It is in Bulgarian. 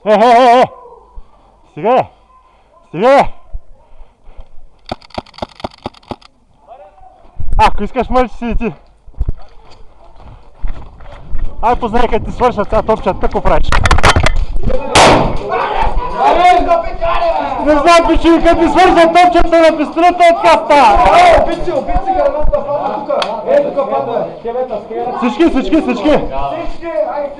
Стига! Стига! Ако искаш, можеш да си ти. Ай, познай, като ти свършат сега топчат, тако правиш. Не знам, пичи, като ти свършат топчата на пистолета от каста. Опици граната, падна тука. Ей, тука падна. Всички! Всички, ай,